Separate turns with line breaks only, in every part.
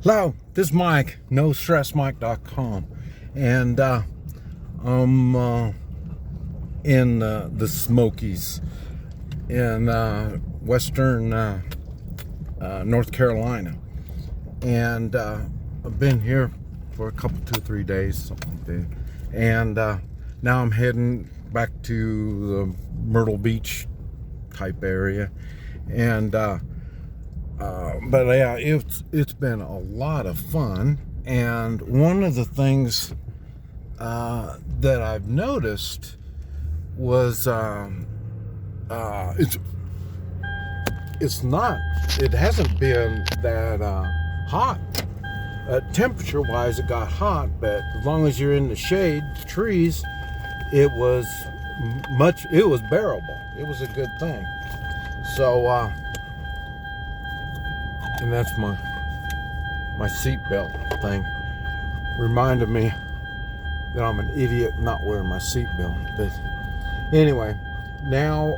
Hello, this is Mike, NoStressMike.com, and I'm in the Smokies in western North Carolina, and I've been here for a couple, 2 or 3 days, something like that, and now I'm heading back to the Myrtle Beach type area, and but yeah, it's been a lot of fun. And one of the things that I've noticed was it hasn't been that hot. Temperature wise, it got hot, but as long as you're in the shade, trees, it was bearable. It was a good thing. So and that's my seatbelt thing. Reminded me that I'm an idiot not wearing my seatbelt. But anyway, now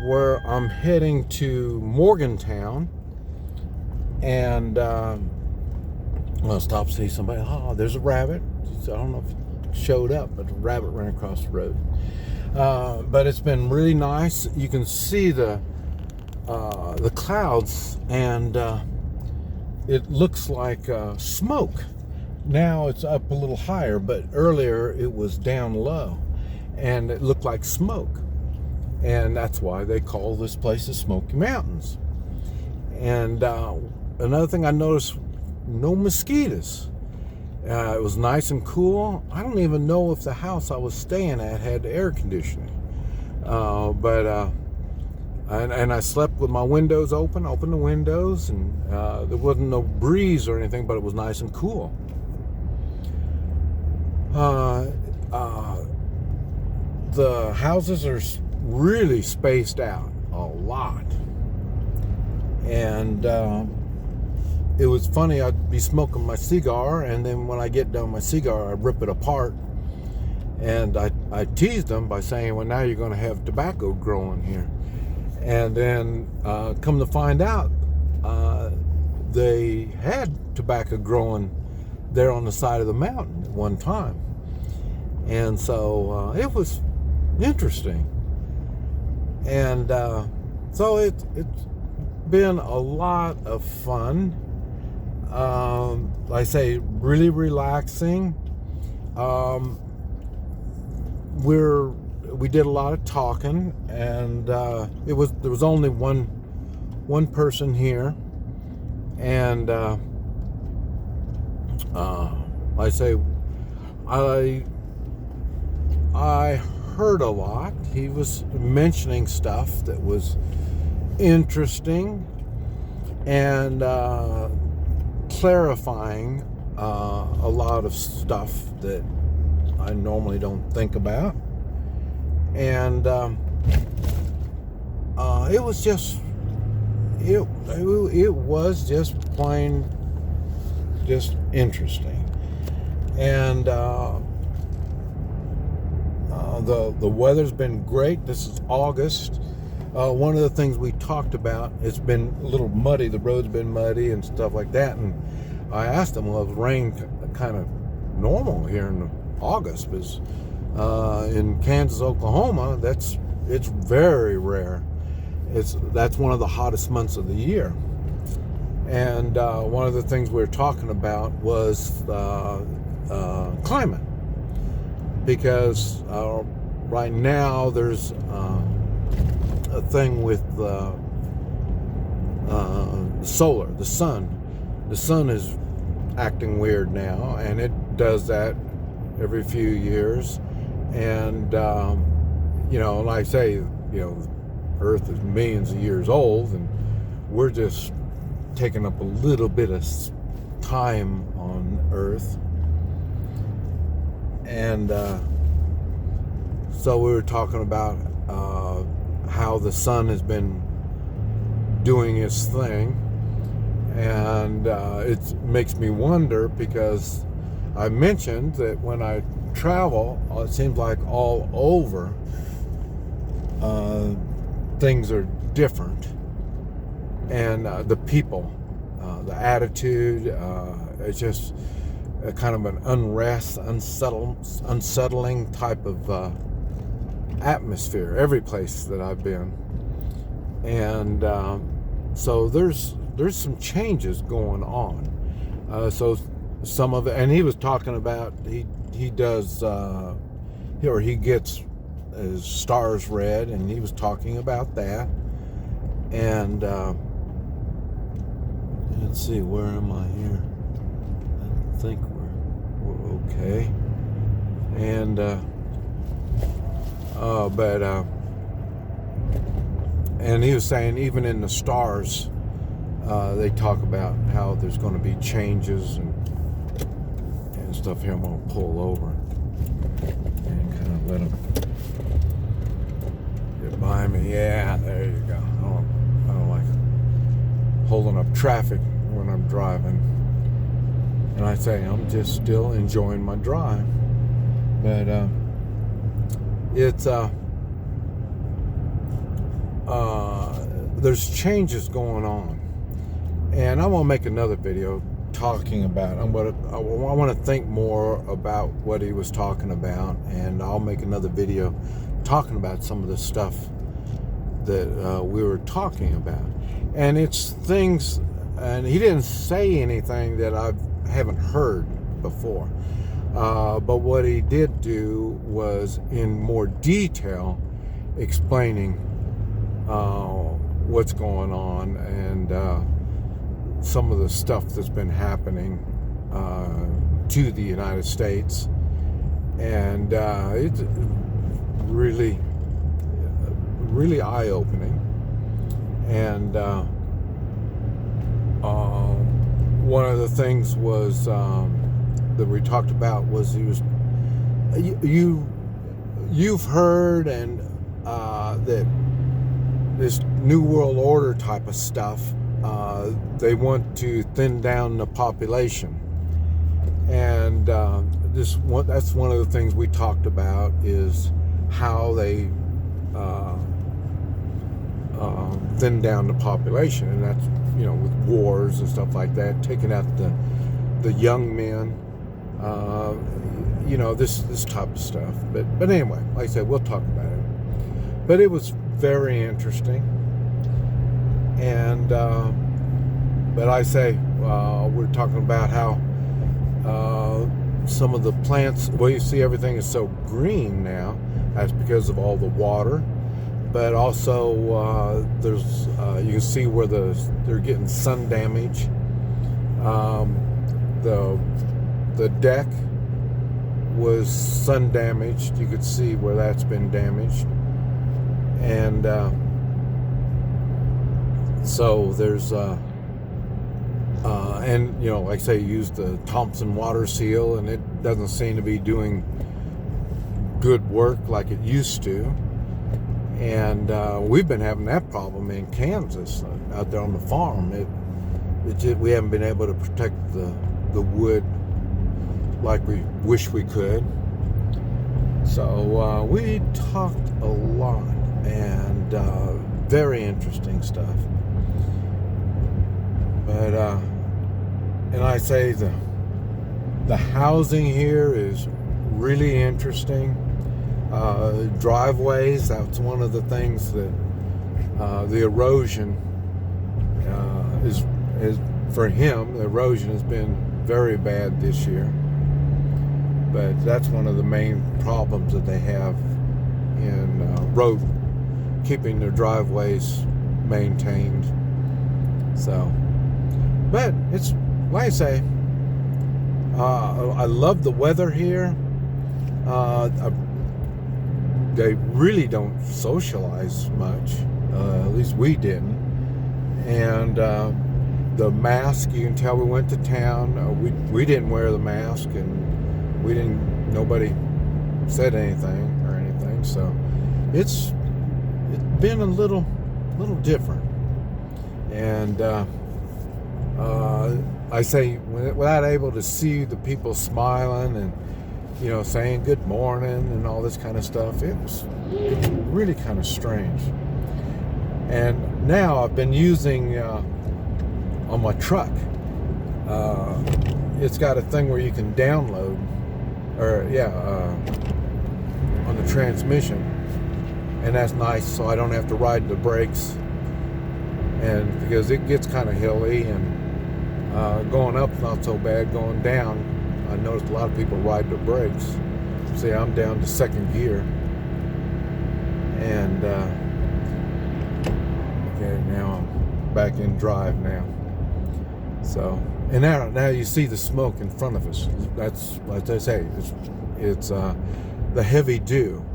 where I'm heading to Morgantown, and I'll stop to see somebody. Oh, there's a rabbit. So I don't know if it showed up, but a rabbit ran across the road. But it's been really nice. You can see the clouds, and it looks like smoke. Now it's up a little higher, but earlier it was down low, and it looked like smoke. And that's why they call this place the Smoky Mountains. And another thing I noticed, no mosquitoes. It was nice and cool. I don't even know if the house I was staying at had air conditioning. And I slept with my windows open, opened the windows, and there wasn't no breeze or anything, but it was nice and cool. The houses are really spaced out a lot. And it was funny, I'd be smoking my cigar, and then when I get done my cigar, I rip it apart. And I teased them by saying, well, now you're going to have tobacco growing here. And then come to find out, they had tobacco growing there on the side of the mountain at one time. And so it was interesting. And so it's been a lot of fun. Like I say, really relaxing. We did a lot of talking, and there was only one person here, and like I say, I heard a lot. He was mentioning stuff that was interesting and clarifying a lot of stuff that I normally don't think about. And it was just plain just interesting. And the weather's been great. This is August. One of the things we talked about, it's been a little muddy. The road's been muddy and stuff like that. And I asked him, well, is rain kind of normal here in August? Because in Kansas, Oklahoma, it's very rare. That's one of the hottest months of the year. And one of the things we were talking about was climate, because right now there's a thing with solar, the sun. The sun is acting weird now, and it does that every few years. And like I say, Earth is millions of years old, and we're just taking up a little bit of time on Earth. And so we were talking about how the sun has been doing its thing, and it makes me wonder, because I mentioned that when I travel, it seems like all over things are different, and the people the attitude. It's just a kind of an unsettling type of atmosphere every place that I've been. And so there's some changes going on. So some of it, and he was talking about he does or he gets his stars read, and he was talking about that. And let's see, where am I here? I think we're okay. And and he was saying even in the stars, they talk about how there's going to be changes and stuff. Here, I'm going to pull over and kind of let him get by me. Yeah, there you go. I don't like holding up traffic when I'm driving. And I say I'm just still enjoying my drive. But it's there's changes going on, and I want to make another video talking about. I want to think more about what he was talking about, and I'll make another video talking about some of the stuff that we were talking about. And it's things, and he didn't say anything that I haven't heard before. But what he did do was in more detail explaining what's going on and some of the stuff that's been happening to the United States. And it's really eye-opening. And one of the things was that we talked about was you've heard and that this New World Order type of stuff, they want to thin down the population, and that's one of the things we talked about is how they thin down the population, and that's with wars and stuff like that, taking out the young men, this type of stuff. But anyway, like I said, we'll talk about it. But it was very interesting, and but I say we're talking about how some of the plants. Well, you see, everything is so green now. That's because of all the water. But also, there's you can see where they're getting sun damage. The deck was sun damaged. You could see where that's been damaged, and so there's and like I say, use the Thompson water seal, and it doesn't seem to be doing good work like it used to. And we've been having that problem in Kansas, out there on the farm. We haven't been able to protect the wood like we wish we could. So we talked a lot, and very interesting stuff. But and I say the housing here is really interesting. Driveways, that's one of the things that the erosion is for him. The erosion has been very bad this year, but that's one of the main problems that they have in road, keeping their driveways maintained. So, but it's like I say, I love the weather here. They really don't socialize much, at least we didn't. And the mask, you can tell we went to town. We didn't wear the mask, and nobody said anything or anything. So it's been a little different. And I say, without able to see the people smiling and saying good morning and all this kind of stuff, it's really kind of strange. And now I've been using on my truck. It's got a thing where you can download, on the transmission, and that's nice, so I don't have to ride the brakes, and because it gets kind of hilly, and going up's not so bad. Going down, I noticed a lot of people ride the brakes. See, I'm down to second gear, and okay, now I'm back in drive now. So, and now you see the smoke in front of us. That's like they say, it's the heavy dew,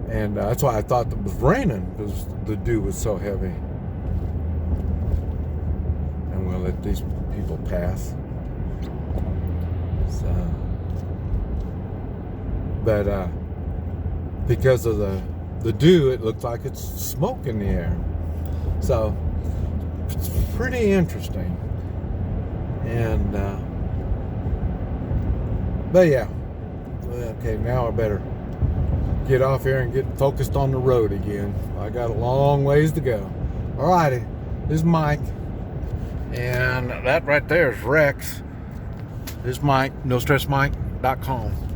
and that's why I thought it was raining, because the dew was so heavy. And we'll let these people pass. So, but because of the dew, it looks like it's smoke in the air. So it's pretty interesting. And but yeah, okay, now I better get off here and get focused on the road again. I got a long ways to go. Alrighty, this is Mike, and that right there is Rex. This is Mike, NoStressMike.com.